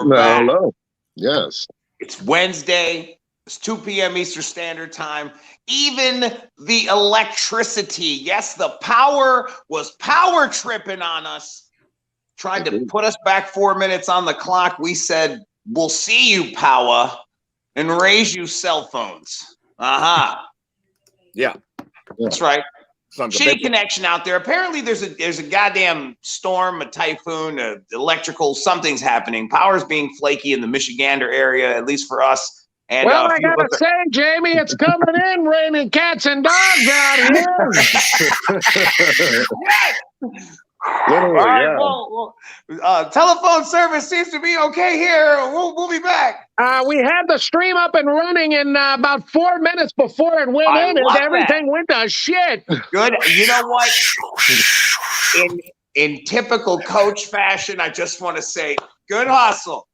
we're back. Hello. Yes. It's Wednesday. It's 2 p.m. Eastern Standard Time. Even the electricity, yes, the power was power tripping on us. Tried to put us back 4 minutes on the clock. We said, we'll see you, power, and raise you cell phones. Yeah. That's right. Shitty connection out there. Apparently, there's a goddamn storm, a typhoon, electrical, something's happening. Power's being flaky in the Michigander area, at least for us. And well, I gotta say, Jamie, it's coming in raining cats and dogs out here. Yes. All right, well, telephone service seems to be okay here. We'll be back. We had the stream up and running in about 4 minutes before it went in, and everything went to shit. Good. You know what? In typical coach fashion, I just want to say, good hustle.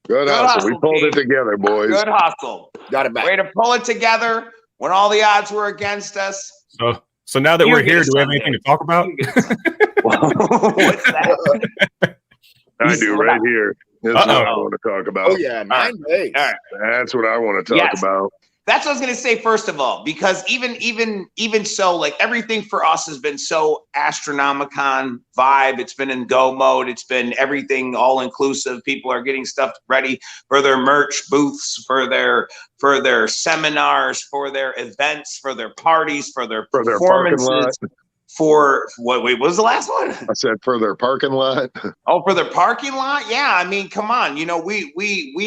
Good hustle. We pulled it together, boys. Good hustle. Got it back. Way to pull it together when all the odds were against us. So now that we're here, do we have anything to talk about? What's that? I do right here. This is what I want to talk about. Oh, yeah. 9 days. All right. That's what I want to talk about. That's what I was going to say, first of all, because even so, like everything for us has been so Astronimicon vibe. It's been in go mode. It's been everything all inclusive. People are getting stuff ready for their merch booths, for their seminars, for their events, for their parties, for their performances. For what was the last one? I said for their parking lot. Oh, for their parking lot? Yeah, I mean, come on. You know, we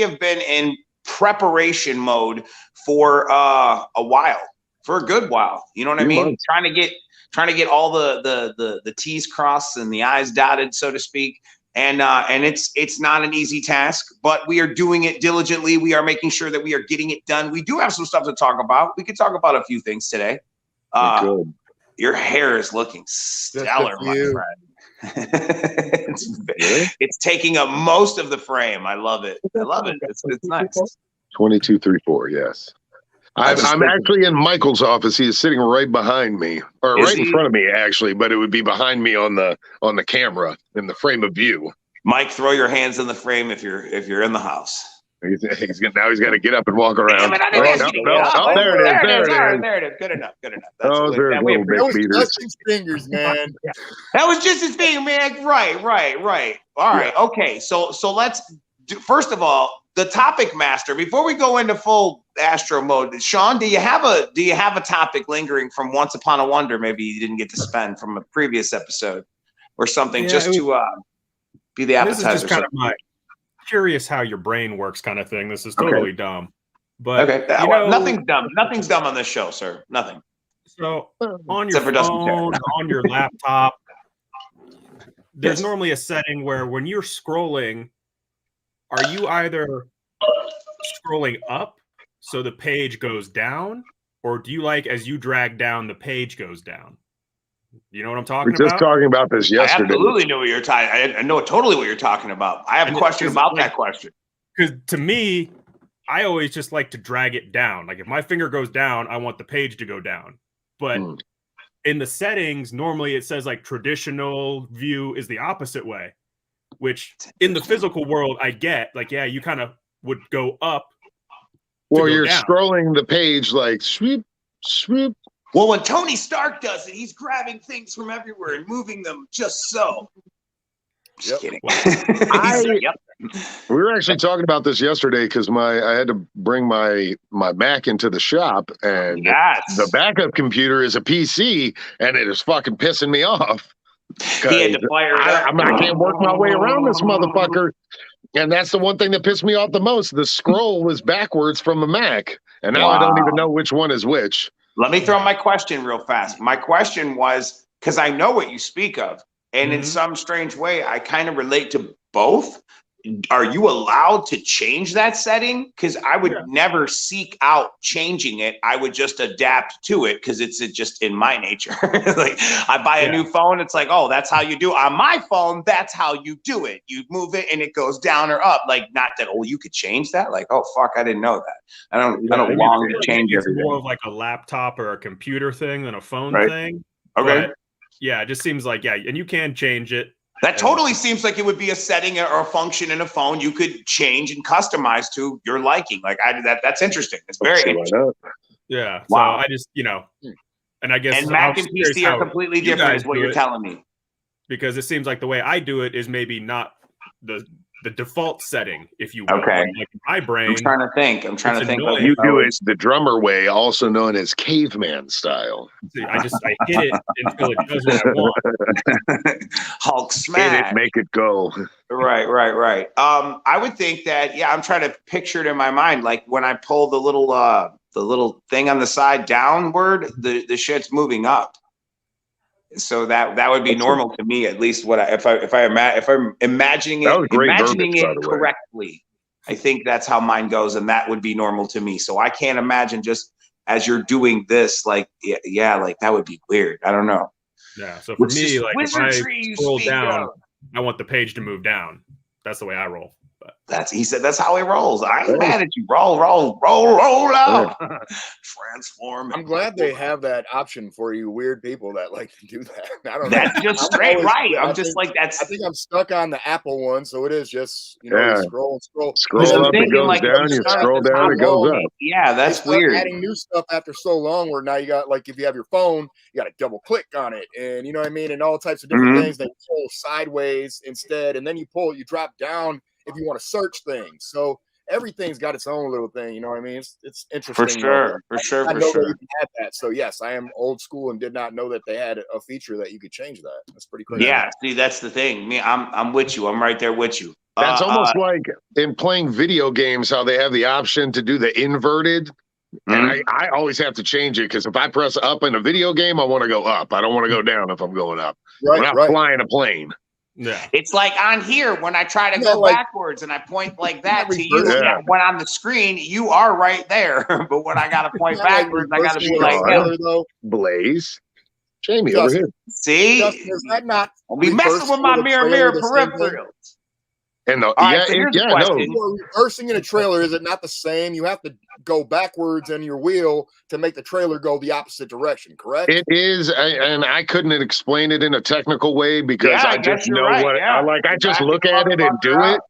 have been in preparation mode for a while, for a good while. You know what I mean? Trying to get all the T's crossed and the I's dotted, so to speak. And it's not an easy task, but we are doing it diligently. We are making sure that we are getting it done. We do have some stuff to talk about. We could talk about a few things today. Your hair is looking stellar, my friend. It's taking up most of the frame. I love it. I love it. It's nice. 2234, yes. I'm actually in Michael's office. He is sitting right behind me, or right in front of me, actually, but it would be behind me on the camera in the frame of view. Mike, throw your hands in the frame if you're in the house. He's got to get up and walk around. There it is. Good enough. Those are little big beaters. Just his fingers, man. That was just his finger, man. Right. All right. Okay. So let's do, first of all, the topic master. Before we go into full Astro mode, Sean, do you have a topic lingering from Once Upon a Wonder? Maybe you didn't get to spend from a previous episode or something, to be the appetizer. This is just kind of my curious how your brain works kind of thing. This is totally dumb. But nothing's dumb. Nothing's dumb on this show, sir. Nothing. So on your phone, on your laptop, there's normally a setting where when you're scrolling, are you either scrolling up so the page goes down, or do you like as you drag down, the page goes down? You know what I'm talking about? We were just talking about this yesterday. I absolutely know what you're talking. I know totally what you're talking about. I have a question about that question. Because to me, I always just like to drag it down. Like if my finger goes down, I want the page to go down. But in the settings, normally it says like traditional view is the opposite way, which in the physical world, I get like, yeah, you kind of would go up. Well, you're scrolling the page like swoop, swoop. Well, when Tony Stark does it, he's grabbing things from everywhere and moving them just so. Just kidding. We were actually talking about this yesterday because I had to bring my Mac into the shop, and the backup computer is a PC, and it is fucking pissing me off. He had to fire it up. I can't work my way around this motherfucker. And that's the one thing that pissed me off the most. The scroll was backwards from the Mac, and now I don't even know which one is which. Let me throw my question real fast. My question was, because I know what you speak of, and in some strange way, I kind of relate to both. Are you allowed to change that setting? Because I would never seek out changing it. I would just adapt to it because it's just in my nature. Like I buy a new phone, it's like, oh, that's how you do it. On my phone, that's how you do it. You move it and it goes down or up. Like not that, oh, you could change that. Like, oh fuck, I didn't know that. I don't long to change everything. It's more of like a laptop or a computer thing than a phone thing. Okay. But yeah, it just seems like and you can change it. That totally seems like it would be a setting or a function in a phone you could change and customize to your liking. Like that's interesting. It's very interesting. Yeah. Wow. So I just, and I guess Mac and PC are completely different is what you're telling me. Because it seems like the way I do it is maybe not the default setting, if you will. Okay. Like my brain. I'm trying to think. You do it the drummer way, also known as caveman style. See, I hit it until it does what I want. Hulk smash. Hit it, make it go. Right. I would think that, I'm trying to picture it in my mind. Like when I pull the little thing on the side downward, the shit's moving up. So that would be normal to me, at least. If I'm imagining it correctly, I think that's how mine goes, and that would be normal to me. So I can't imagine just as you're doing this, like like that would be weird. I don't know. Yeah. So for me, like if I scroll down, I want the page to move down. That's the way I roll. But he said that's how he rolls. I ain't mad at you. Roll out. Transform. I'm glad they have that option for you weird people that like to do that. I don't know. That's just straight right. I think I'm stuck on the Apple one, so it is just you scroll. Scroll up, it goes down. You scroll down, it goes up. Yeah, that's weird. Adding new stuff after so long, where now you got like if you have your phone, you got to double click on it, and you know what I mean, and all types of different things. They pull sideways instead, and then you drop down if you want to search things. So everything's got its own little thing, you know what I mean? It's interesting. For sure. I know that you can add that. So yes, I am old school and did not know that they had a feature that you could change that. That's pretty crazy. Yeah, see, that's the thing. I'm with you. I'm right there with you. That's almost like in playing video games, how they have the option to do the inverted. And I always have to change it because if I press up in a video game, I want to go up. I don't want to go down if I'm going up. I'm not flying a plane. Yeah, it's like on here when I try to go backwards and I point like that to you. Yeah. When on the screen, you are right there, but when I got to point backwards, I got to be like, Blaze, Jamie over here. See, Justin, is that not? I'll be messing with my mirror peripherals. And no. Reversing in a trailer, is it not the same? You have to go backwards in your wheel to make the trailer go the opposite direction, correct? It is, and I couldn't explain it in a technical way because I just know what I just look at it and do it.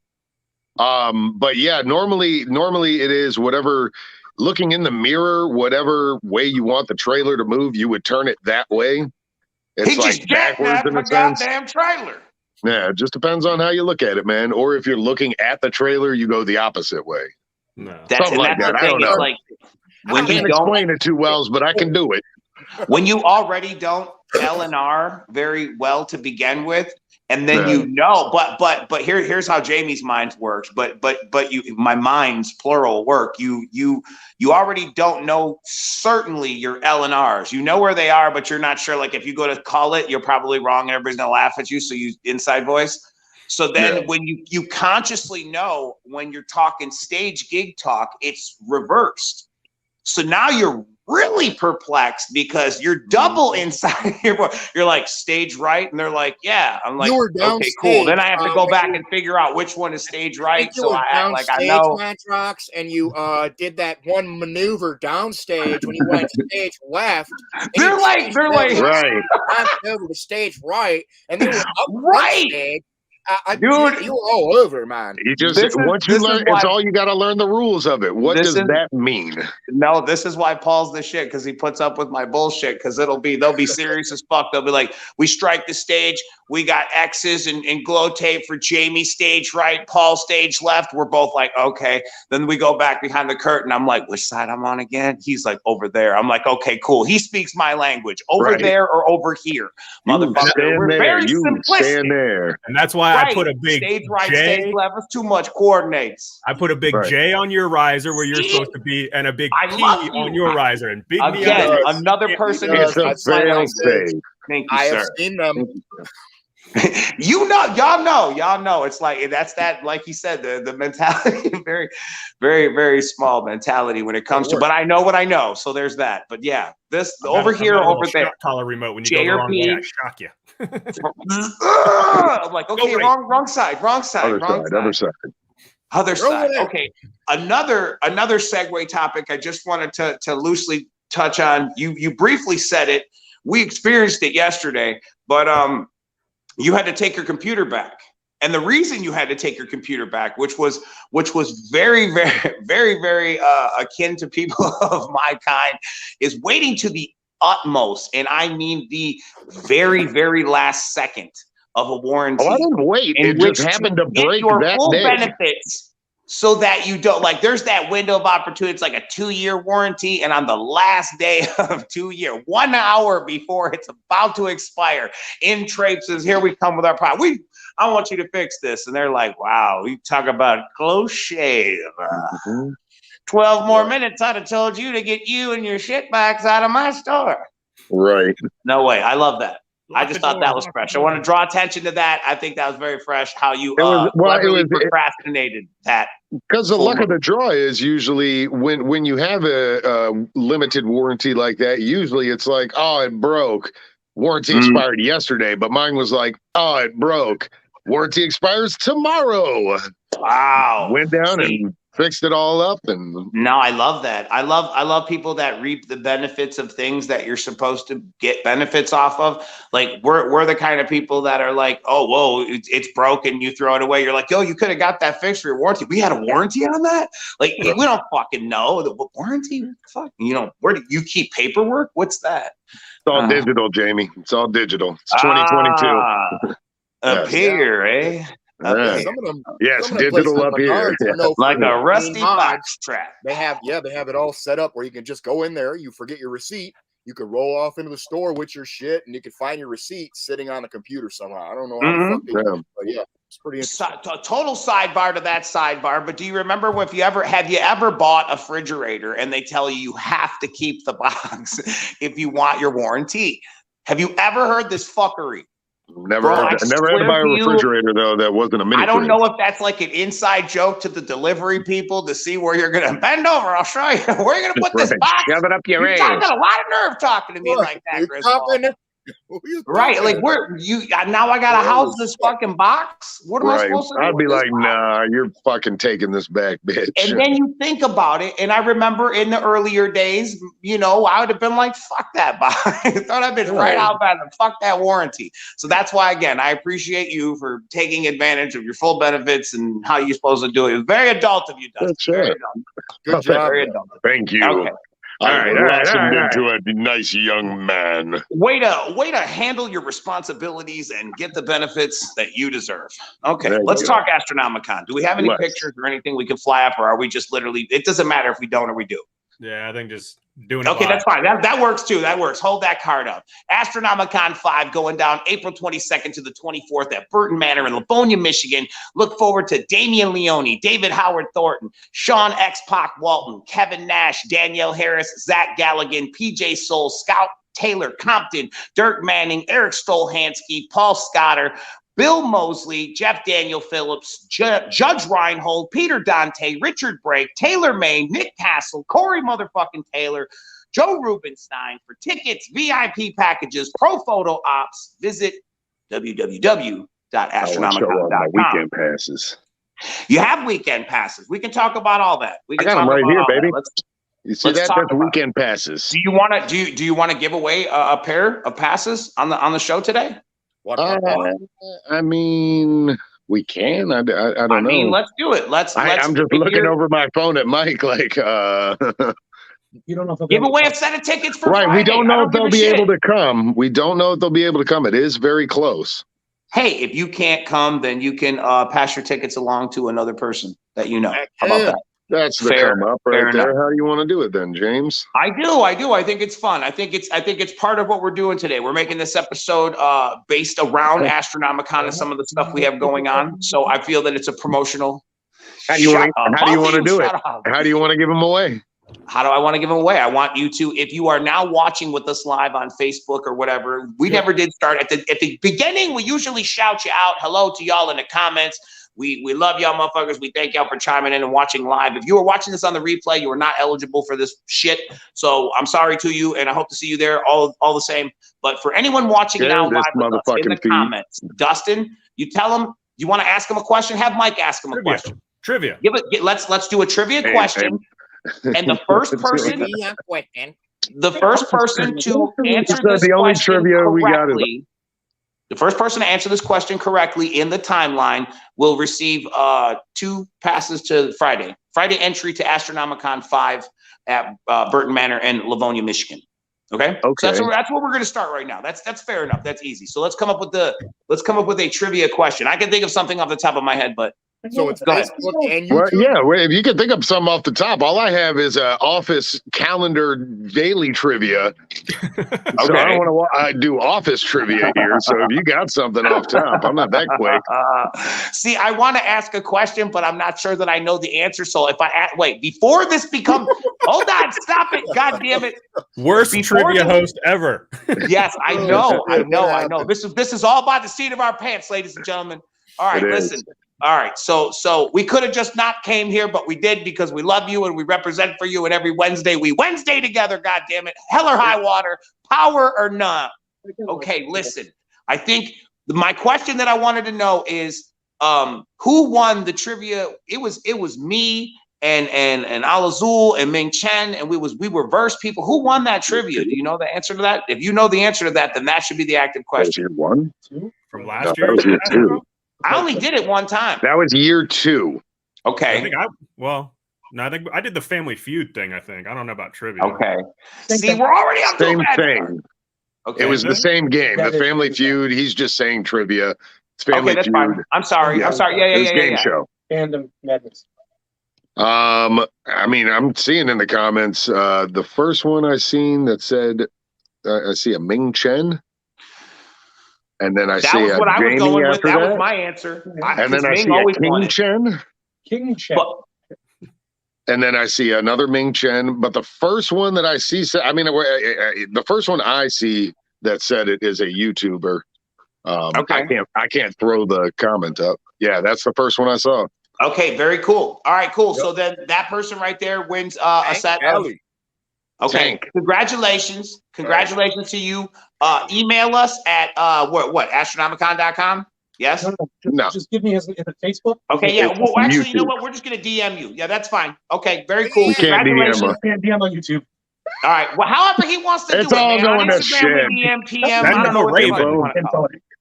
But yeah, normally it is whatever. Looking in the mirror, whatever way you want the trailer to move, you would turn it that way. It's like backwards in a sense. Goddamn trailer. Yeah, it just depends on how you look at it, man. Or if you're looking at the trailer, you go the opposite way. No. That's like that. I don't know. Like when I can't explain it too well, but I can do it. When you already don't L&R very well to begin with, and then but here's how Jamie's mind works. But my mind's plural work. You already don't know certainly your L&Rs. You know where they are, but you're not sure. Like if you go to call it, you're probably wrong, and everybody's gonna laugh at you. So you inside voice. So then when you consciously know when you're talking stage gig talk, it's reversed. So now you're really perplexed because you're double inside your voice. You're like stage right, and they're like, yeah. I'm like, okay, cool. Then I have to go back and figure out which one is stage right. So I act like I know. Matrox, and you did that one maneuver downstage when you went stage left. They're like right over to stage right, and then up right. Stage. Dude, you're all over, man. You just once you learn, it's all you got to learn the rules of it. What does that mean? No, this is why Paul's the shit, because he puts up with my bullshit. Because they'll be serious as fuck. They'll be like, we strike the stage, we got X's and glow tape for Jamie stage right, Paul stage left. We're both like, okay. Then we go back behind the curtain. I'm like, which side I'm on again? He's like, over there. I'm like, okay, cool. He speaks my language. Over there or over here, motherfucker. We're very simplistic. Stand there, and that's why I put a big stage right, stage left. It's too much coordinates. I put a big J on your riser where you're supposed to be, and a big P on your riser, and big again. Another person is a fail stage. Thank you, I sir. have seen them. y'all know. It's like that's that. Like you said, the mentality, very, very, very small mentality when it comes to. But I know what I know, so there's that. But yeah, this over here, over there. Collar remote when you go the wrong way, I shock you. I'm like, okay, wrong side. Other side. Okay, another segue topic. I just wanted to loosely touch on. You briefly said it. We experienced it yesterday, but you had to take your computer back. And the reason you had to take your computer back, which was very, very, very, very akin to people of my kind, is waiting to the utmost, and I mean the very, very last second of a warranty. Oh, I didn't wait. It just happened to break your that full day. Benefits, so that you don't, like, there's that window of opportunity. It's like a 2-year warranty, and on the last day of 2 year, 1 hour before it's about to expire, in traipses, here we come with our product. I want you to fix this. And they're like, wow, we talk about close shave. 12 more minutes, I'd have told you to get you and your shit box out of my store. Right. No way. I love that. I just thought that was fresh. I want to draw attention to that. I think that was very fresh, how you procrastinated that. Because the luck of the draw is usually when you have a limited warranty like that, usually it's like, oh, it broke. Warranty expired yesterday, but mine was like, oh, it broke. Warranty expires tomorrow. Wow. Went down and fixed it all up. And no, I love that. I love people that reap the benefits of things that you're supposed to get benefits off of. Like we're the kind of people that are like, oh, whoa, it's broken, you throw it away. You're like, yo, you could have got that fixed for your warranty. We had a warranty on that? Like, we don't fucking know the warranty. Fuck, where do you keep paperwork? What's that? It's all digital, Jamie. It's all digital. It's 2022. Up here, eh? Some of them, yes, digital up here, like a rusty box trap. They have it all set up where you can just go in there. You forget your receipt, you could roll off into the store with your shit, and you can find your receipt sitting on the computer somehow. I don't know how the fuck they do it, but yeah, it's pretty interesting. Total sidebar to that sidebar. But do you remember have you ever bought a refrigerator and they tell you have to keep the box if you want your warranty? Have you ever heard this fuckery? Never had to buy a refrigerator though that wasn't a mini. I don't know if that's like an inside joke to the delivery people to see where you're gonna bend over. I'll show you where you're gonna put this box. Shove it up your ass. You got a lot of nerve talking to me like that, Chris. Right, like now I gotta house this fucking box. What am I supposed to do? I'd be like, nah, you're fucking taking this back, bitch. And then you think about it, and I remember in the earlier days, I would have been like, fuck that box. I thought I'd been right out bad and fuck that warranty. So that's why, again, I appreciate you for taking advantage of your full benefits and how you're supposed to do it. It was very adult of you, Dustin. That's right. Good job. Very adult. Thank you. Okay. All right. Into a nice young man. Way to handle your responsibilities and get the benefits that you deserve. Okay, let's talk Astronimicon. Do we have any pictures or anything we can fly up, or are we just literally? It doesn't matter if we don't or we do. Yeah, I think just doing it. Okay, that's fine. That works too. That works. Hold that card up. Astronimicon 5 going down April 22nd to the 24th at Burton Manor in Livonia, Michigan. Look forward to Damian Leone, David Howard Thornton, Sean X-Pac Walton, Kevin Nash, Danielle Harris, Zach Galligan, PJ Soul, Scout Taylor Compton, Dirk Manning, Eric Stolhansky, Paul Scotter, Bill Mosley, Jeff Daniel Phillips, Judge Reinhold, Peter Dante, Richard Brake, Taylor May, Nick Castle, Corey motherfucking Taylor, Joe Rubenstein. For tickets, VIP packages, pro photo ops, visit www.astronomicon.com. Weekend passes. You have weekend passes. We can talk about all that. I got them right here, baby. You see that? That's weekend passes. Do you want to give away a pair of passes on the show today? I mean, we can. I don't know. I mean, let's do it. I'm just looking over my phone at Mike, like. You don't know if give away a set of tickets for right. Friday. We don't know if they'll be able to come. We don't know if they'll be able to come. It is very close. Hey, if you can't come, then you can pass your tickets along to another person that you know. How about that? That's the come up right there. How do you want to do it then, James? I do. I think it's fun. I think it's part of what we're doing today. We're making this episode based around Astronimicon and some of the stuff we have going on. So I feel that it's a promotional. How do you want to do it? How do you want to give them away? How do I want to give them away? I want you to, if you are now watching with us live on Facebook or whatever, we never did start at the beginning. We usually shout you out. Hello to y'all in the comments. We love y'all motherfuckers. We thank y'all for chiming in and watching live. If you are watching this on the replay, you are not eligible for this shit. So I'm sorry to you, and I hope to see you there all the same. But for anyone watching now live with us in the comments, Dustin, you tell them you want to ask him a question. Have Mike ask him a question. Trivia. Let's do a trivia question. And the first person to answer this the only trivia we got is The first person to answer this question correctly in the timeline will receive 2 passes to Friday entry to Astronomicon 5 at Burton Manor in Livonia, Michigan. Okay. So that's where we're going to start right now. That's fair enough. That's easy. So let's come up with a trivia question. I can think of something off the top of my head, but so it's Facebook and YouTube. Well, if you can think of something off the top, all I have is an office calendar daily trivia. So I don't want to do office trivia here. So if you got something off top, I'm not that quick. See, I want to ask a question, but I'm not sure that I know the answer. So if I wait before this becomes, hold on, stop it, God damn it, worst trivia host ever. Yes, I know. This is all by the seat of our pants, ladies and gentlemen. All right, listen. All right, so we could have just not came here, but we did because we love you and we represent for you. And every Wednesday we Wednesday together. God damn it, hell or high water, power or not. Okay, listen. I think my question that I wanted to know is, who won the trivia? It was me and Al Azul and Ming Chen, and we were verse people. Who won that trivia? Do you know the answer to that? If you know the answer to that, then that should be the active question. Year 1, 2 from last year. That was year 2. I only did it one time. That was year 2. Okay. I think I did the Family Feud thing. I think I don't know about trivia. Okay. See, we're already on same thing. Okay. It was the same game. The Family Feud. He's just saying trivia. It's Family Feud. Fine. I'm sorry. Yeah. It's game show. Fandom madness. I mean, I'm seeing in the comments the first one I seen that said I see a Ming Chen. And then I see a Jamie after that. That was my answer. And then I see a King Chen. King Chen. And then I see another Ming Chen. But the first one that I see, the first one I see that said it is a YouTuber. I can't throw the comment up. Yeah, that's the first one I saw. Okay, very cool. All right, cool. Yep. So then that person right there wins a set of. Okay, congratulations to you. Email us at what astronomicon.com. Yes. No. Just give me his Facebook. Okay. Yeah. Well, actually, you know what? We're just gonna DM you. Yeah, that's fine. Okay. Very cool. You can't Congratulations. DM on YouTube. All right. Well, however he wants to do it. It's all going to shit. DM, PM. I don't know what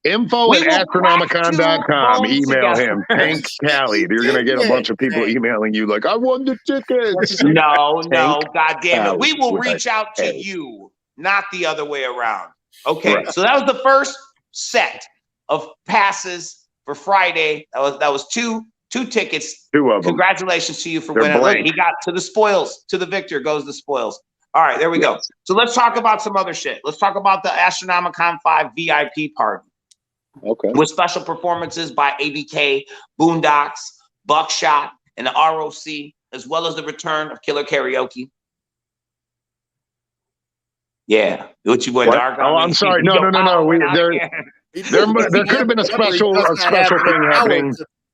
Info at astronomicon.com. Email him. Tank Callie. You're going to get a bunch of people emailing you like, I won the tickets. No. God damn it. We will reach out to you, not the other way around. Okay. Right. So that was the first set of passes for Friday. That was two tickets. 2 of them. Congratulations to you for winning. Look, he got to the spoils. To the victor goes the spoils. All right, there we go. So let's talk about some other shit. Let's talk about the Astronomicon 5 VIP party. Okay. With special performances by ABK, Boondocks, Buckshot, and the ROC, as well as the return of Killer Karaoke. Yeah. What you boy Dark? Oh, I'm sorry. No. There could have been a special thing happening.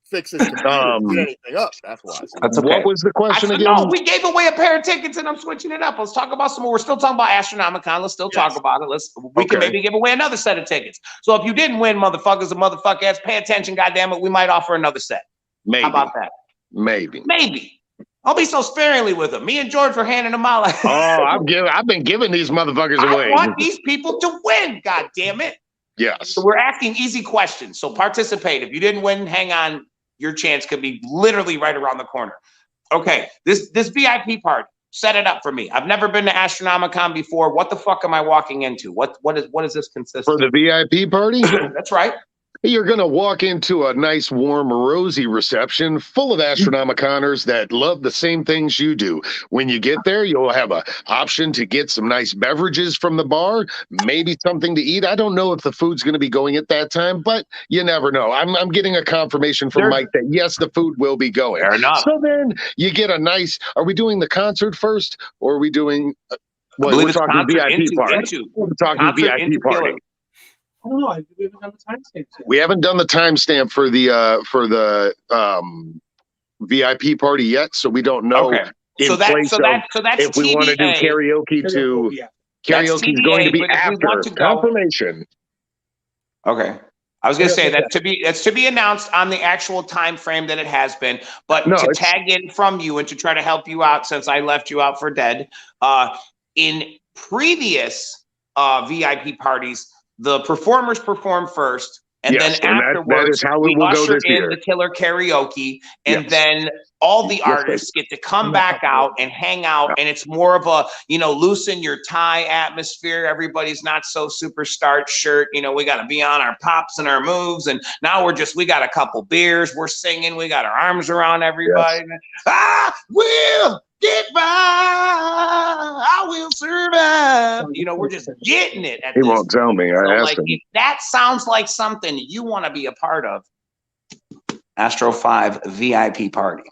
Fix it to anything up. That's why. That's okay. What was the question again? No, we gave away a pair of tickets and I'm switching it up. Let's talk about some more. We're still talking about Astronomicon. Let's still talk about it. We can maybe give away another set of tickets. So if you didn't win, motherfuckers and motherfuckers, pay attention, goddammit. We might offer another set. Maybe. How about that? Maybe. I'll be so sparingly with them. Me and George were handing them out. I've been giving these motherfuckers away. I want these people to win. God damn it. Yes. So we're asking easy questions. So participate. If you didn't win, hang on. Your chance could be literally right around the corner. Okay, this VIP party, set it up for me. I've never been to Astronomicon before. What the fuck am I walking into? What does this consist of? For the VIP party? That's right. You're going to walk into a nice, warm, rosy reception full of Astronomiconers that love the same things you do. When you get there, you'll have an option to get some nice beverages from the bar, maybe something to eat. I don't know if the food's going to be going at that time, but you never know. I'm getting a confirmation from Mike that, yes, the food will be going. Fair enough. So then you get a nice, are we doing the concert first, or are we doing, we're talking VIP party. We're talking VIP party. I don't know. We haven't done the timestamp yet. We haven't done the timestamp for the VIP party yet, so we don't know. Okay. So that's if we want to do karaoke to karaoke is going to be after confirmation. Okay. I was going to say that's to be announced on the actual time frame that it has been, but to tag in from you and to try to help you out since I left you out for dead. In previous VIP parties, the performers perform first. And yes, then afterwards, that is how we it will usher go this in year. the killer karaoke, and Yes. then all the artists get to come back out and hang out, and it's more of a, you know, loosen your tie atmosphere. Everybody's not so super starched shirt. You know, we got to be on our pops and our moves, and now we got a couple beers, we're singing, we got our arms around everybody. Yes. I will get by, I will survive. You know, we're just getting it at He this won't tell me. I asked him. If that sounds like something you want to be a part of, Astro 5 VIP party.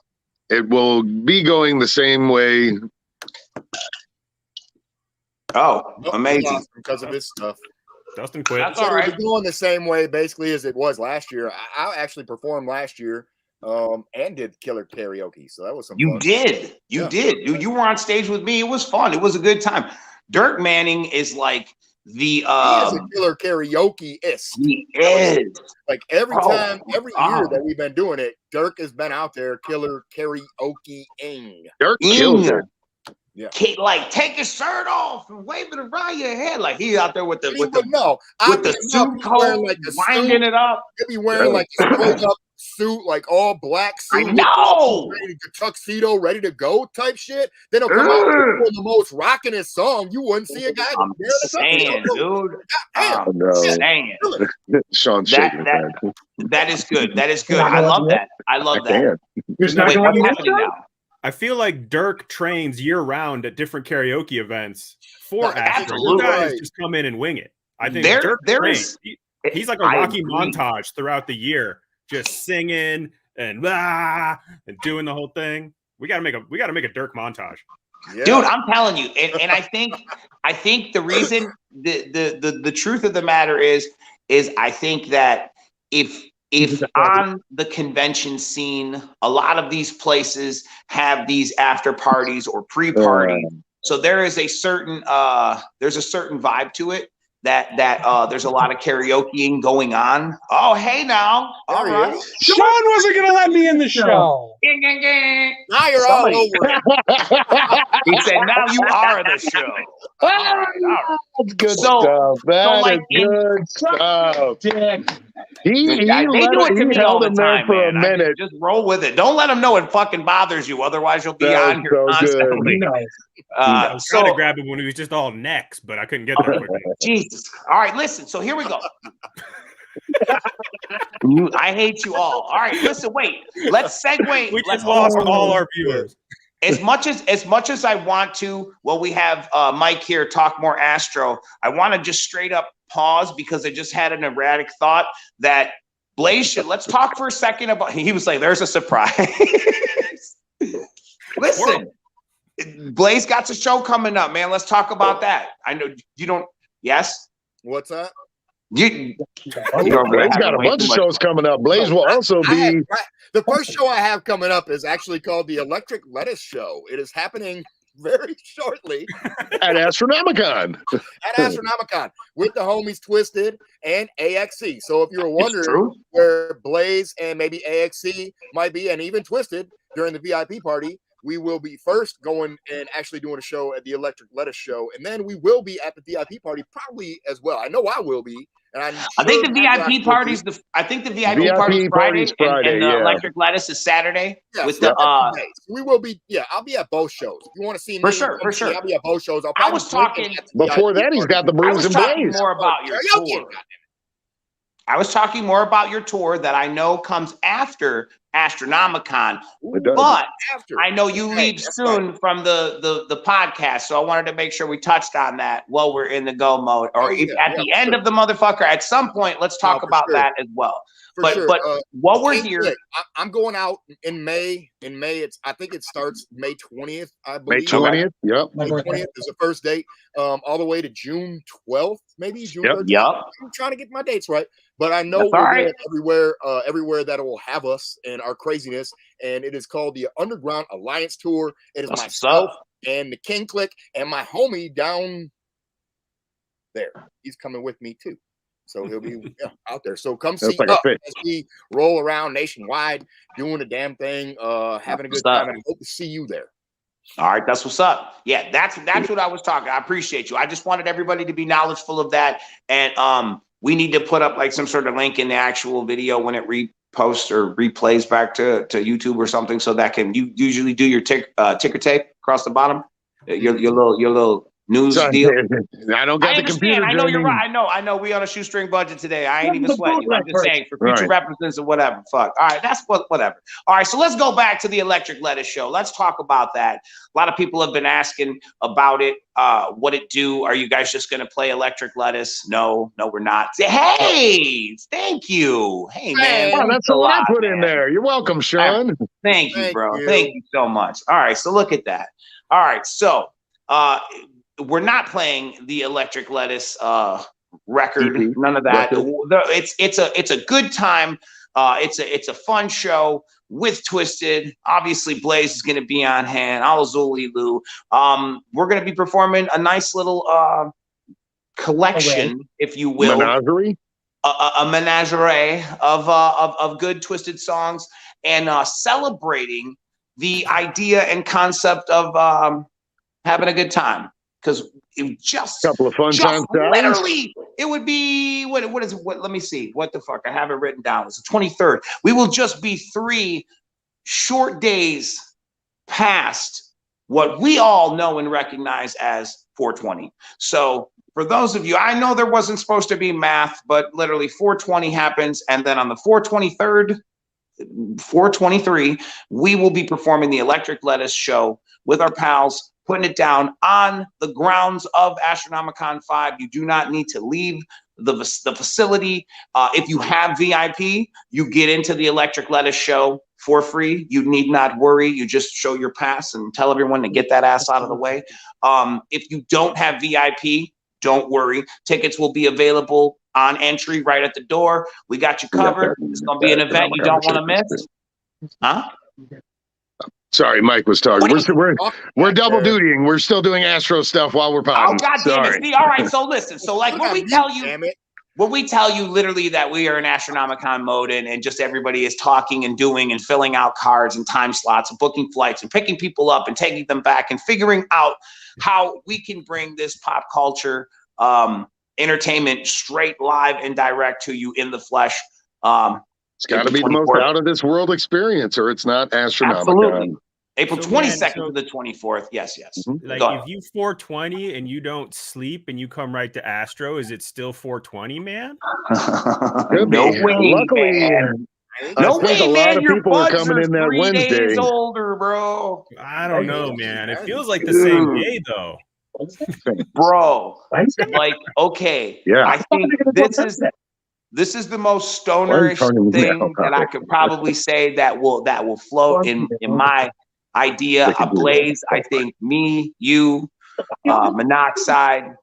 It will be going the same way. Oh, amazing. Because of his stuff. Dustin quit. That's all right. We're going the same way basically as it was last year. I actually performed last year and did killer karaoke. So that was some fun. Did. You did. You were on stage with me. It was fun. It was a good time. Dirk Manning is like the he is a killer karaoke-ist. He is. Like every year that we've been doing it, Dirk has been out there killer karaoke-ing. Dirk kills it. Yeah. Like take your shirt off and wave it around your head. Like he's out there with the suit coat, like winding it up. He'll be wearing like a straight up suit, like all black suit. I know. Ready to tuxedo, ready to go type shit. Then he'll come out with the most rockin'est song. You wouldn't see a guy. I'm saying, dude. Saying. Sean's shaking his head. That is good. That is good. I love that. I love that. Wait, what's happening now? I feel like Dirk trains year-round at different karaoke events for Astro. You guys just come in and wing it. I think Dirk trains. He's like a Rocky montage throughout the year, just singing and doing the whole thing. We gotta make a Dirk montage. Yeah. Dude, I'm telling you, and I think the reason the truth of the matter is I think that if on the convention scene, a lot of these places have these after parties or pre-parties. So there is a certain vibe to it that there's a lot of karaokeing going on. Oh, hey now. All right. Sean wasn't gonna let me in the show. Now you're all over it. He said, now you are the show. All right. That's good stuff. That is good stuff. He held him there for a minute. Just roll with it. Don't let him know it fucking bothers you. Otherwise, you'll be on here constantly. I was trying to grab him when he was just all necks, but I couldn't get there quickly. Jesus. All right, listen. So here we go. I hate you all. All right, listen, wait. Let's segue. We just lost all our viewers. As much as I want to, we have Mike here talk more Astro. I want to just straight up pause because I just had an erratic thought that Blaze should. Let's talk for a second about. He was like, "There's a surprise." Listen, Blaze got a show coming up, man. Let's talk about that. I know you don't. Yes. What's that? Blaze got a bunch of shows coming up. Blaze will also be. The first show I have coming up is actually called the Electric Lettuce Show. It is happening very shortly at Astronimicon. At Astronimicon with the homies Twiztid and AXC. So if you're wondering where Blaze and maybe AXC might be, and even Twiztid during the VIP party, we will be first going and actually doing a show at the Electric Lettuce Show, and then we will be at the VIP party probably as well. I know I will be. And I think the VIP party's party's Friday, and the Electric Lettuce is Saturday. Yeah, with we will be. Yeah, I'll be at both shows. If you want to see me, for sure. I'll be at both shows. I was talking before that. He's got the Brews and Blaze. More about your tour. I was talking more about your tour that I know comes after Astronimicon, but I know you leave soon from the podcast, so I wanted to make sure we touched on that while we're in the go mode, or at the end of the motherfucker. At some point, let's talk about that as well. But while we're here, I'm going out in May. In May, I think it starts May 20th. I believe May 20th. Yep. May 20th is the first date. All the way to June 12th, maybe June 13th. Yep. I'm trying to get my dates right, but I know we're going everywhere that will have us and our craziness. And it is called the Underground Alliance Tour. It is myself and the King Click and my homie down there. He's coming with me too. So he'll be out there. So come see us as we roll around nationwide, doing the damn thing, having a good time. And I hope to see you there. All right, that's what's up. Yeah, that's what I was talking. I appreciate you. I just wanted everybody to be knowledgeable of that. And we need to put up like some sort of link in the actual video when it reposts or replays back to YouTube or something, so that you usually do your ticker tape across the bottom. Your little news deal. I don't got the computer. I know you're right. I know. We on a shoestring budget today. I ain't even sweating you. I'm just saying for future references or whatever. Fuck. All right, that's whatever. All right, so let's go back to the Electric Lettuce Show. Let's talk about that. A lot of people have been asking about it. What it do? Are you guys just gonna play Electric Lettuce? No, we're not. Hey, thank you. Hey man, oh, that's what I put in there. You're welcome, Sean. Thank you, bro. Thank you so much. All right, so look at that. All right, so we're not playing the Electric Lettuce record. None of that. It's a good time. It's a fun show with Twiztid. Obviously, Blaze is going to be on hand. Alazuli Lou. We're going to be performing a nice little collection, if you will. Menagerie. A menagerie of good Twiztid songs, and celebrating the idea and concept of having a good time. Because it just a couple of fun times. Literally, it would be what is it? Let me see. What the fuck? I have it written down. It's the 23rd. We will just be 3 short days past what we all know and recognize as 420. So for those of you, I know there wasn't supposed to be math, but literally 420 happens, and then on the 423rd, 423, we will be performing the Electric Lettuce Show with our pals, putting it down on the grounds of Astronimicon 5. You do not need to leave the facility. If you have VIP, you get into the Electric Lettuce Show for free. You need not worry. You just show your pass and tell everyone to get that ass out of the way. If you don't have VIP, don't worry. Tickets will be available on entry right at the door. We got you covered. It's going to be an event you don't want to miss. Huh? Sorry, Mike was talking. We're double dutying. We're still doing Astro stuff while we're potting. Oh, God damn it. See, all right, so listen. So, like, when we tell you literally that we are in Astronomicon mode and just everybody is talking and doing and filling out cards and time slots and booking flights and picking people up and taking them back and figuring out how we can bring this pop culture entertainment straight live and direct to you in the flesh. It's got to be the most out of this world experience, or it's not Astronimicon. Absolutely. April 22nd to the 24th. Yes. Like if you 420 and you don't sleep and you come right to Astro, is it still 420, man? No way, luckily, man. No way, man. Your buds are coming in that 3 Wednesday. days older, bro. I don't know, man. It feels like the same day, though. Bro, like, okay. Yeah. I think this is the most stonerish thing that I could probably say that will float in my idea. A Blaze, I think me, you, Monoxide,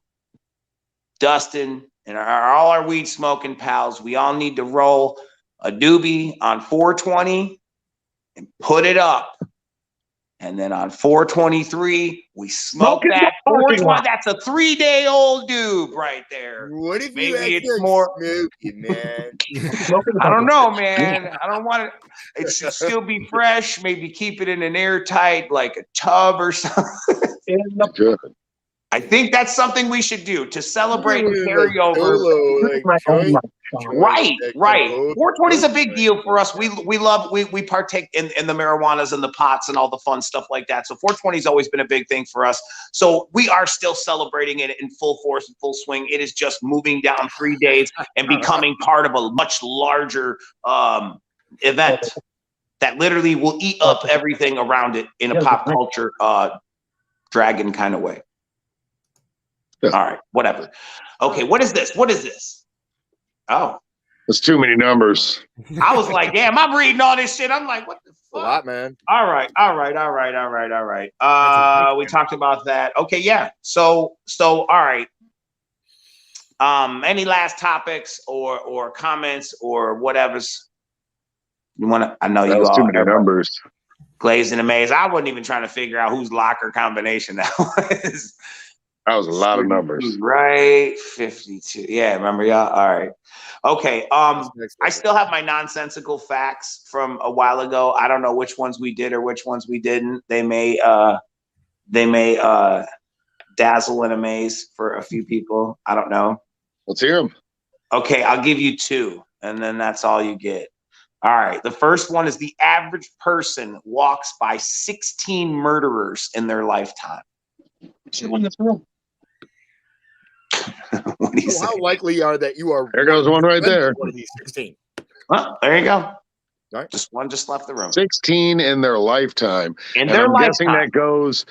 Dustin, and all our weed smoking pals, we all need to roll a doobie on 420 and put it up. And then on 423, we smoke that 420. That's a 3-day-old doob right there. What if maybe you it's more smoky, man? I don't know, man. I don't want it should still be fresh. Maybe keep it in an airtight, like a tub or something. Good. I think that's something we should do to celebrate and carry over. Right. 420 is a big deal for us. We partake in the marijuanas and the pots and all the fun stuff like that. So 420 has always been a big thing for us. So we are still celebrating it in full force and full swing. It is just moving down 3 days and becoming part of a much larger event that literally will eat up everything around it in a pop culture dragon kind of way. All right, whatever. Okay, what is this? Oh. There's too many numbers. I was like, damn, I'm reading all this shit. I'm like, what the fuck? A lot, man. All right. We talked about that. Okay, yeah. So all right. Any last topics or comments or whatever's you want to? I know you all. Too many numbers. Glazed and amazed. I wasn't even trying to figure out whose locker combination that was. That was a lot of numbers. Right. 52. Yeah, remember y'all? All right. Okay. I still have my nonsensical facts from a while ago. I don't know which ones we did or which ones we didn't. They may dazzle and amaze for a few people. I don't know. Let's hear them. Okay, I'll give you 2, and then that's all you get. All right. The first one is the average person walks by 16 murderers in their lifetime. What in this room? What do you say? How likely are that you are? There goes one right there. One of these 16. Well, there you go. Right. Just one just left the room. 16 in their lifetime. In their lifetime. Guessing that goes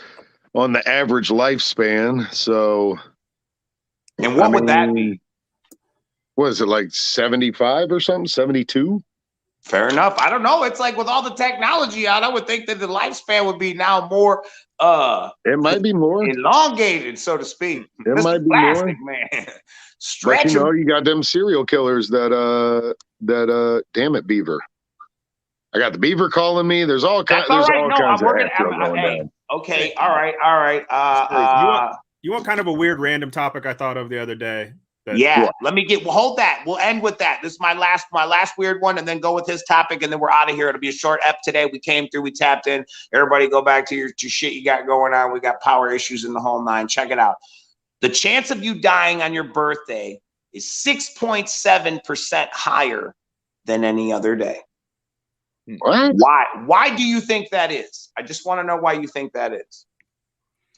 on the average lifespan. So, and what would that be? What is it, like 75 or something? 72? Fair enough. I don't know. It's like with all the technology out, I would think that the lifespan would be now more it might be more elongated, so to speak. It might be plastic, more, man. Stretch. But you know, you got them serial killers that damn it, Beaver. I got the Beaver calling me. There's all kinds. There's all kinds of Astro going down. Okay. All right. You want kind of a weird random topic I thought of the other day. Let me hold that. We'll end with that. This is my last weird one, and then go with his topic, and then we're out of here. It'll be a short ep today. We came through, we tapped in. Everybody go back to your shit you got going on. We got power issues in the whole 9. Check it out. The chance of you dying on your birthday is 6.7% higher than any other day. What? Why do you think that is? I just want to know why you think that is.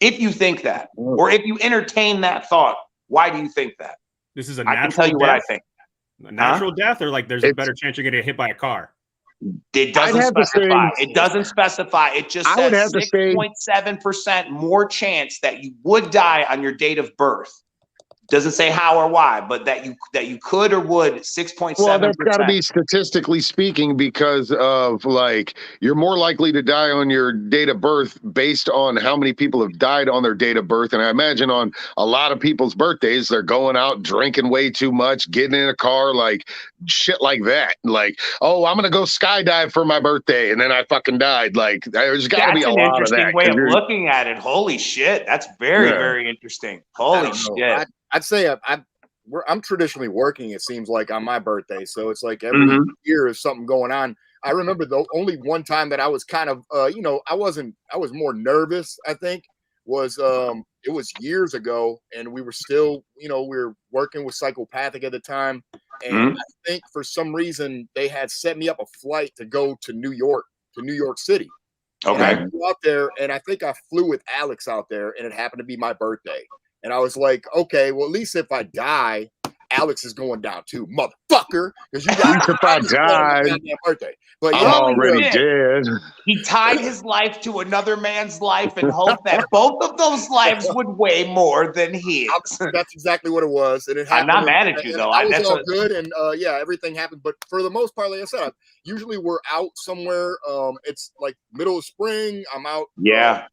If you think that, or if you entertain that thought, why do you think that? This is a natural I can tell you death? What I think. A natural death, or like there's a better chance you're going to get hit by a car? It doesn't specify. It doesn't specify. It just says 6.7% more chance that you would die on your date of birth. Doesn't say how or why, but that you could or would 6.7%. Well, that's got to be statistically speaking, because of like you're more likely to die on your date of birth based on how many people have died on their date of birth. And I imagine on a lot of people's birthdays, they're going out drinking way too much, getting in a car, like shit like that. Like, oh, I'm gonna go skydive for my birthday, and then I fucking died. Like, there's got to be a lot of that. That's an interesting way of looking at it. Holy shit, that's very very interesting. Holy shit. I'd say I'm traditionally working, it seems like, on my birthday. So it's like every year is something going on. I remember the only one time that I was kind of, I was more nervous, I think, was it was years ago, and we were still, we were working with Psychopathic at the time. And I think for some reason they had set me up a flight to go to New York City. Okay. And I flew out there, and I think I flew with Alex out there, and it happened to be my birthday. And I was like, okay, well, at least if I die, Alex is going down too, motherfucker. Because you got if I died, birthday. But I'm already dead. He tied his life to another man's life and hoped that both of those lives would weigh more than his. That's exactly what it was. And it happened. I'm not mad at you, though. I was all good, and everything happened. But for the most part, like I said, usually we're out somewhere. It's like middle of spring. I'm out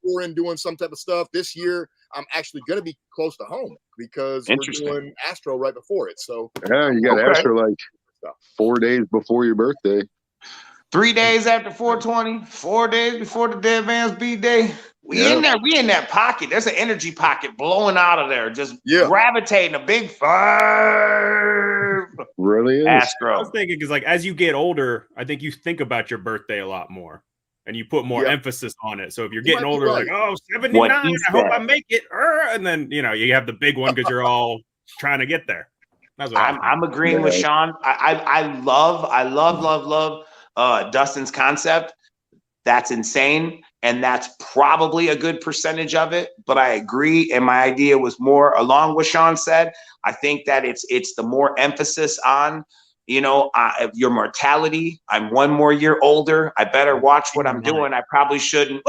touring, doing some type of stuff. This year, I'm actually going to be close to home because we're doing Astro right before it. So yeah, you got Astro like 4 days before your birthday. 3 days after 420, 4 days before the dead man's B-Day. We in there. We in that pocket. There's an energy pocket blowing out of there, just gravitating a big fire. Really is. Astro. I was thinking because, like, as you get older, I think you think about your birthday a lot more. And you put more emphasis on it. So if you're getting older, like, 79, I hope I make it. And then, you have the big one because you're all trying to get there. That's what I'm agreeing with Sean. I love Dustin's concept. That's insane. And that's probably a good percentage of it. But I agree. And my idea was more along what Sean said. I think that it's the more emphasis on your mortality. I'm 1 more year older. I better watch what I'm doing. I probably shouldn't.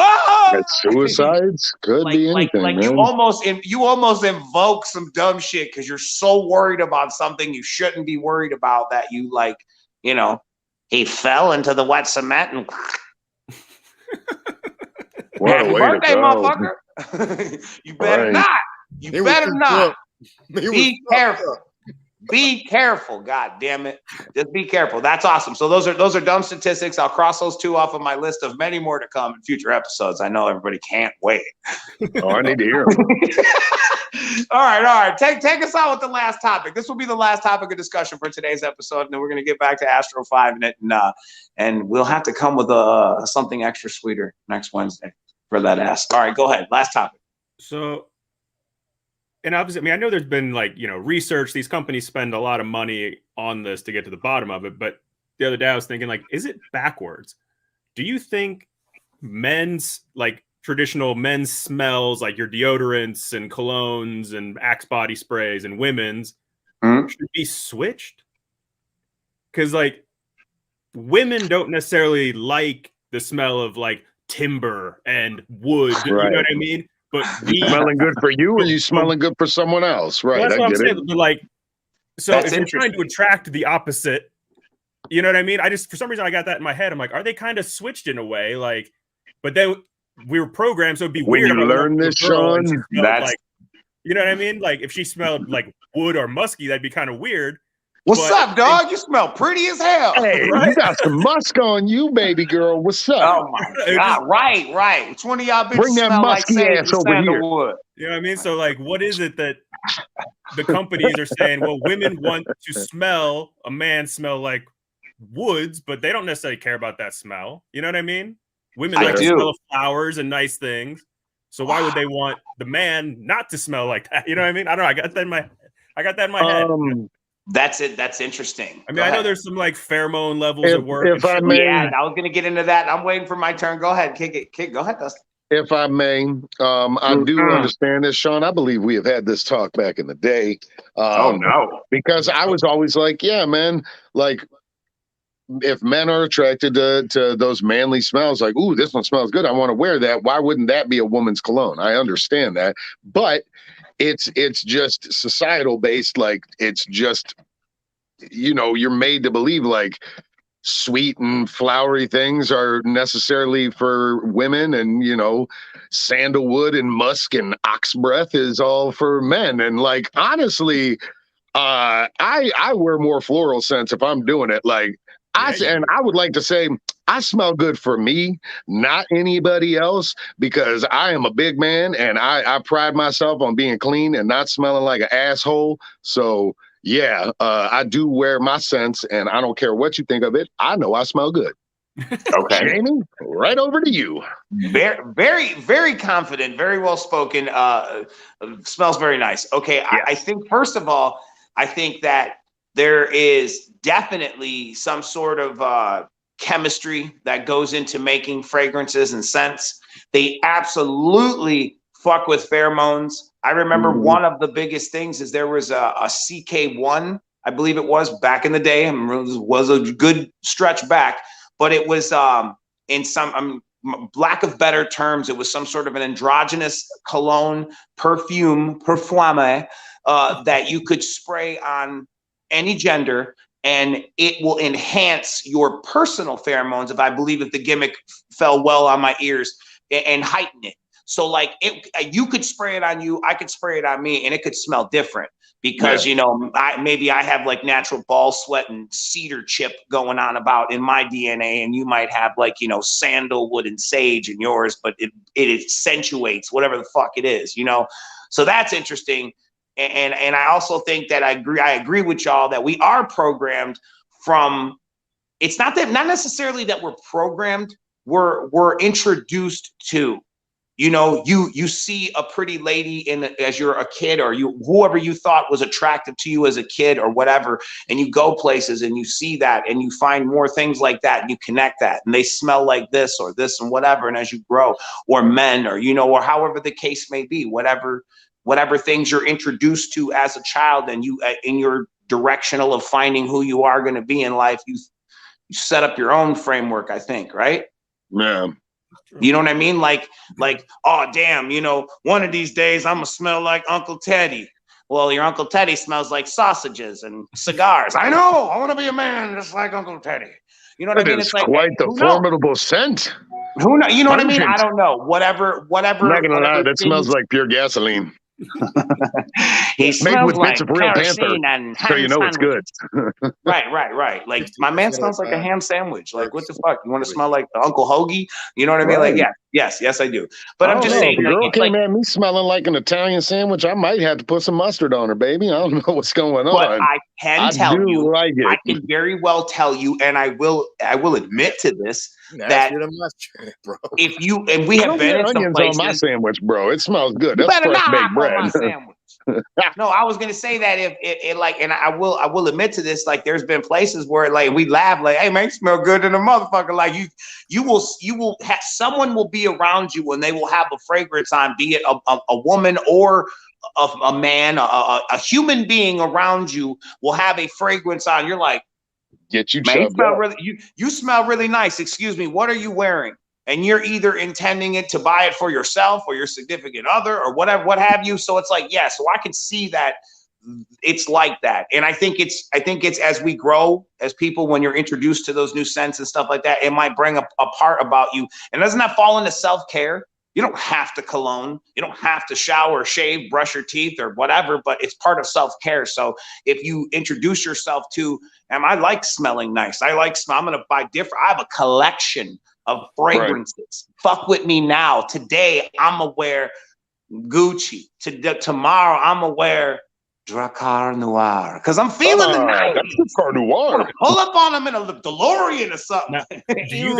Suicides could be anything. Like you almost invoke some dumb shit because you're so worried about something you shouldn't be worried about that you he fell into the wet cement and happy birthday, motherfucker. You better not. You better not. Be careful. Be careful, God damn it. Just be careful. That's awesome. So those are dumb statistics. I'll cross those 2 off of my list of many more to come in future episodes. I know everybody can't wait. Oh, I need to hear them. All right. Take us out with the last topic. This will be the last topic of discussion for today's episode, and then we're going to get back to Astro 5 and we'll have to come with something extra sweeter next Wednesday. for that ass. All right, go ahead. Last topic. So, and obviously, I mean, I know there's been like, research. These companies spend a lot of money on this to get to the bottom of it. But the other day I was thinking, like, is it backwards? Do you think men's, like, traditional men's smells, like your deodorants and colognes and Axe body sprays, and women's should be switched? Because, like, women don't necessarily like the smell of, like, timber and wood. Right. You know what I mean? But smelling good for you, or you smelling good for someone else? Right. Well, that's what I'm saying. But, like, so that's if you're trying to attract the opposite, you know what I mean? I just, for some reason, I got that in my head. I'm like, are they kind of switched in a way? Like, but then we were programmed, so it'd be weird. When you learn this, Sean, that's like, you know what I mean? Like, if she smelled like wood or musky, that'd be kind of weird. What's up, dog? You smell pretty as hell. Hey, right? You got some musk on you, baby girl. What's up? Oh my God! Right. Which one of y'all bitches bring that musky like ass over here? You know what I mean? So, like, what is it that the companies are saying? Well, women want to smell a man smell like woods, but they don't necessarily care about that smell. You know what I mean? Women like to smell of flowers and nice things. So why would they want the man not to smell like that? You know what I mean? I don't know. I got that in my head. That's it. That's interesting. I mean, I know there's some like pheromone levels at work. If I may, I was going to get into that. I'm waiting for my turn. Go ahead. Kick it. Go ahead, Dustin. If I may, I do understand this, Sean. I believe we have had this talk back in the day. Oh, no. Because I was always like, yeah, man, like, if men are attracted to those manly smells, like, ooh, this one smells good, I want to wear that. Why wouldn't that be a woman's cologne? I understand that. But it's just societal based. Like, it's just, you're made to believe like sweet and flowery things are necessarily for women, and sandalwood and musk and ox breath is all for men. And like, honestly, I wear more floral scents if I'm doing it. Like, and I would like to say I smell good for me, not anybody else, because I am a big man and I pride myself on being clean and not smelling like an asshole. So yeah, I do wear my scents, and I don't care what you think of it. I know I smell good. Okay, Jamie, right over to you. Very, very, very confident, very well spoken. Smells very nice. Okay, yes. I think first of all, I think that there is definitely some sort of chemistry that goes into making fragrances and scents. They absolutely fuck with pheromones. I remember one of the biggest things is there was a CK1, I believe it was, back in the day. It was a good stretch back, but it was in some lack of better terms, it was some sort of an androgynous cologne, perfume that you could spray on any gender, and it will enhance your personal pheromones, if the gimmick fell well on my ears, and heighten it. So like you could spray it on you, I could spray it on me, and it could smell different because, maybe I have like natural ball sweat and cedar chip going on about in my DNA, and you might have like, sandalwood and sage in yours, but it accentuates whatever the fuck it is, So that's interesting. And I also think that I agree with y'all that we are programmed from, it's not necessarily that we're programmed, we're introduced to, you see a pretty lady as you're a kid, or whoever you thought was attractive to you as a kid or whatever, and you go places and you see that and you find more things like that and you connect that, and they smell like this or this and whatever, and as you grow, or men, or or however the case may be, whatever things you're introduced to as a child, and you in your directional of finding who you are going to be in life, you set up your own framework, I think, right? Yeah. You know what I mean? Like, oh damn, one of these days I'm gonna smell like Uncle Teddy. Well, your Uncle Teddy smells like sausages and cigars. I know, I want to be a man just like Uncle Teddy. You know what I mean? It's like, quite the formidable scent. Who knows? You know what I mean? I don't know. Whatever. I'm not gonna lie, that smells like pure gasoline. He smells with like bits of real panther, and so you know it's good. Right. Like my man smells like a ham sandwich. Like, what the fuck? You want to smell like the Uncle Hoagie? You know what I mean? Like, yeah, Yes, I do. But I'm just saying, if a girl came at me smelling like an Italian sandwich, I might have to put some mustard on her, baby. I don't know what's going on. But I can tell you, like it. I can very well tell you, and I will admit to this, that mustard, bro. If you and we have been in some places on my sandwich, bro. It smells good. You That's better fresh not baked bread. on my sandwich. No, I was gonna say that if it like, and I will admit to this, like there's been places where like we laugh like, hey man, you smell good than a motherfucker. Like you will have someone will be around you and they will have a fragrance on, be it a woman or a man, a human being around you will have a fragrance on. You're like, get you, man, you smell really nice. Excuse me, what are you wearing? And you're either intending it to buy it for yourself or your significant other or whatever, what have you. So it's like, yeah, so I can see that it's like that. And I think it's as we grow as people, when you're introduced to those new scents and stuff like that, it might bring a part about you. And doesn't that fall into self-care? You don't have to cologne. You don't have to shower, shave, brush your teeth or whatever, but it's part of self-care. So if you introduce yourself to, I like smelling nice. I'm going to buy different. I have a collection of fragrances. Right. Fuck with me now. Today, I'm gonna wear Gucci. Tomorrow, I'm gonna wear Dracar Noir because I'm feeling the night. That's Dracar Noir. Pull up on them in a DeLorean or something. Now, do you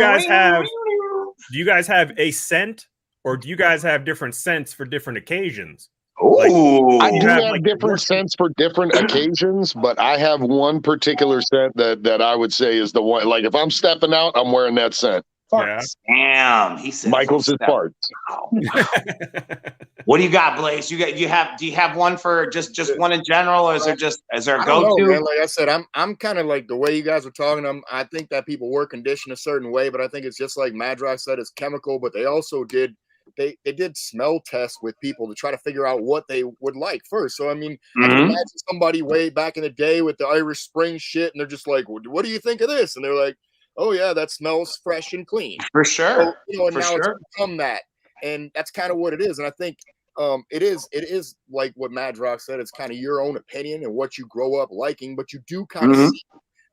guys have a scent, or do you guys have different scents for different occasions? Like, I do have different scents for different occasions, but I have one particular scent that I would say is the one. Like if I'm stepping out, I'm wearing that scent. Yeah. Damn, he said Michael's his farts. What do you got, Blaze? Do you have one for just one in general, or is there a go-to? Like I said, I'm kind of like the way you guys are talking. I think that people were conditioned a certain way, but I think it's just like Madrox said, it's chemical. But they also did smell tests with people to try to figure out what they would like first. So I mean, I can imagine somebody way back in the day with the Irish Spring shit, and they're just like, well, "What do you think of this?" And they're like, "Oh yeah, that smells fresh and clean." For sure. So, and now it's become that, and that's kind of what it is. And I think it is like what Madrox said. It's kind of your own opinion and what you grow up liking, but you do kind of see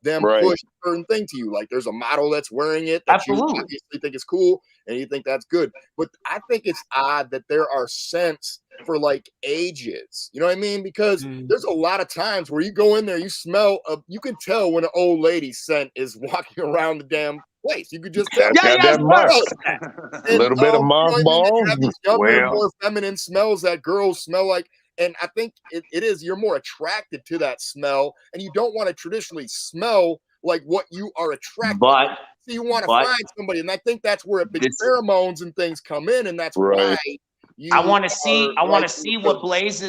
them push a certain thing to you. Like there's a model that's wearing it that you obviously think is cool and you think that's good. But I think it's odd that there are scents for like ages. You know what I mean? Because there's a lot of times where you go in there, you smell, you can tell when an old lady scent is walking around the damn place. You could just tell. A little bit of mothball. More feminine smells that girls smell like. And I think it is, you're more attracted to that smell, and you don't want to traditionally smell like what you are attracted to. So you want to find somebody, and I think that's where the pheromones and things come in, and that's why I want to see what Blaze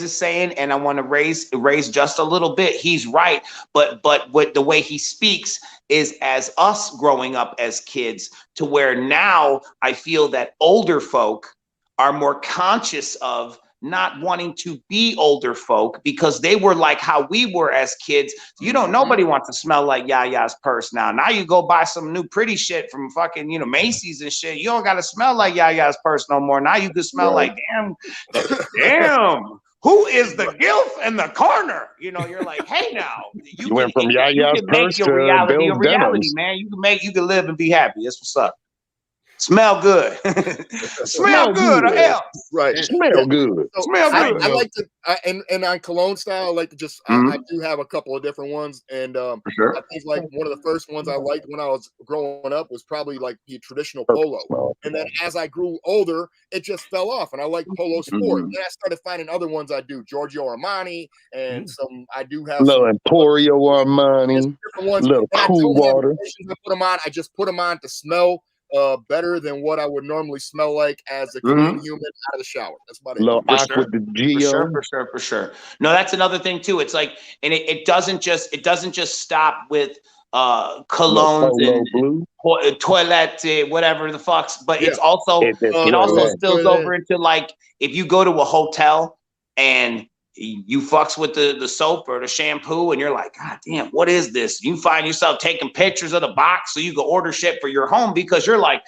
is saying, and I want to raise just a little bit. He's right, but what the way he speaks is as us growing up as kids, to where now I feel that older folk are more conscious of not wanting to be older folk because they were like how we were as kids. Nobody wants to smell like Yaya's purse now. Now you go buy some new pretty shit from fucking, Macy's and shit. You don't got to smell like Yaya's purse no more. Now you can smell like, damn, who is the gilf in the corner? You're like, hey now. You went from Yaya's purse to reality, man. You can live and be happy. That's what's up. Smell good. Smell good. Right. Smell good. So smell good. I like to, and on cologne style, I like to just, I do have a couple of different ones. And I think like one of the first ones I liked when I was growing up was probably like the traditional Polo. And then as I grew older, it just fell off. And I like Polo Sport. Then I started finding other ones I do. Giorgio Armani and I do have little Emporio Armani, little Cool Water. I put them on. I just put them on to smell better than what I would normally smell like as a clean human out of the shower. That's about it. For sure. No, that's another thing too. It's like, and it doesn't just stop with colognes and toilette, whatever the fucks, but it's also it also spills over into like if you go to a hotel and you fucks with the soap or the shampoo and you're like, God damn, what is this? You find yourself taking pictures of the box so you can order shit for your home because you're like,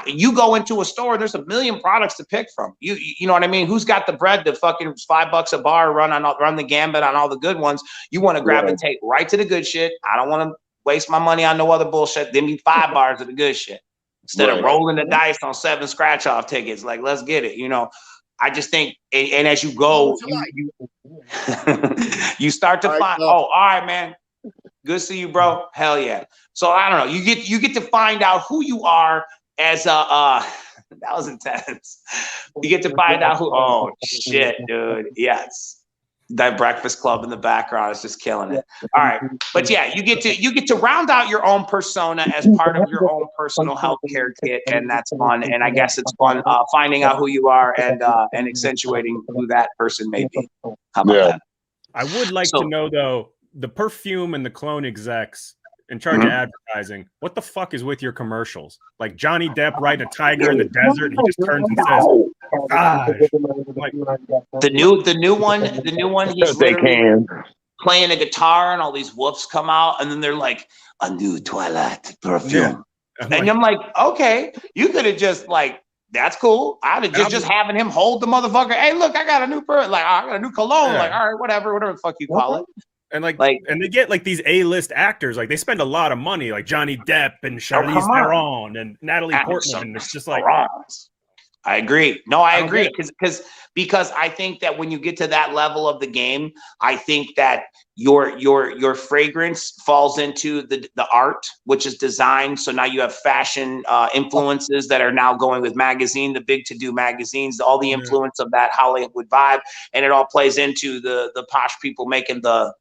you go into a store, there's a million products to pick from. You know what I mean? Who's got the bread to fucking $5 a bar, run the gambit on all the good ones? You want to gravitate right to the good shit. I don't want to waste my money on no other bullshit. Give me 5 bars of the good shit. instead of rolling the dice on 7 scratch-off tickets. Like, let's get it. You know, I just think, and as you go, you start to find. Oh, all right, man. Good to see you, bro. Hell yeah. So I don't know. You get to find out who you are as a. That was intense. You get to find out who. Oh shit, dude. Yes. That Breakfast Club in the background is just killing it. All right, but yeah, you get to round out your own persona as part of your own personal healthcare kit, and that's fun. And I guess it's fun finding out who you are and accentuating who that person may be. How about that? I would like to know though, the Perfume and the Clone execs in charge of advertising, what the fuck is with your commercials? Like Johnny Depp riding a tiger in the desert, and he just turns and says, like, the new one, he's literally playing a guitar, and all these woofs come out, and then they're like, a new Twilight perfume. Yeah. And I'm like, okay, you could have just like, that's cool. I'd have just having him hold the motherfucker. Hey, look, I got a new I got a new cologne. Yeah. Like, all right, whatever the fuck you call it. And like, and they get like these A-list actors, like they spend a lot of money, like Johnny Depp and Charlize Theron and Natalie Portman. And it's just like, I agree. No, I agree because I think that when you get to that level of the game, I think that your fragrance falls into the art, which is design. So now you have fashion influences that are now going with the big to-do magazines, all the influence of that Hollywood vibe, and it all plays into the posh people making the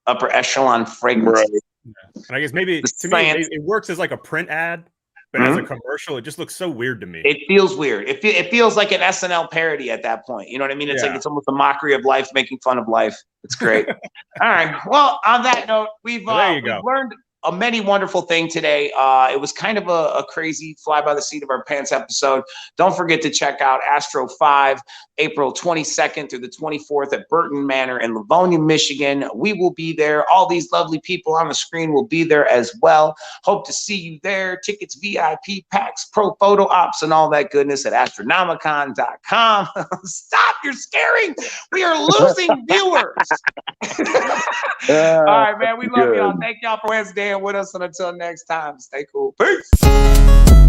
upper echelon fragrance. Right. Yeah. And I guess maybe to me it works as like a print ad, but as a commercial, it just looks so weird to me. It feels weird. It feels like an SNL parody at that point. You know what I mean? It's like it's almost a mockery of life, making fun of life. It's great. All right. Well, on that note, we've learned a many wonderful thing today. It was kind of a crazy fly by the seat of our pants episode. Don't forget to check out Astro 5, April 22nd through the 24th at Burton Manor in Livonia, Michigan. We will be there. All these lovely people on the screen will be there as well. Hope to see you there. Tickets, VIP packs, pro photo ops, and all that goodness at Astronimicon.com. Stop, you're scaring. We are losing viewers. All right, man. We love y'all. Thank y'all for Wednesday and with us. And until next time, stay cool. Peace.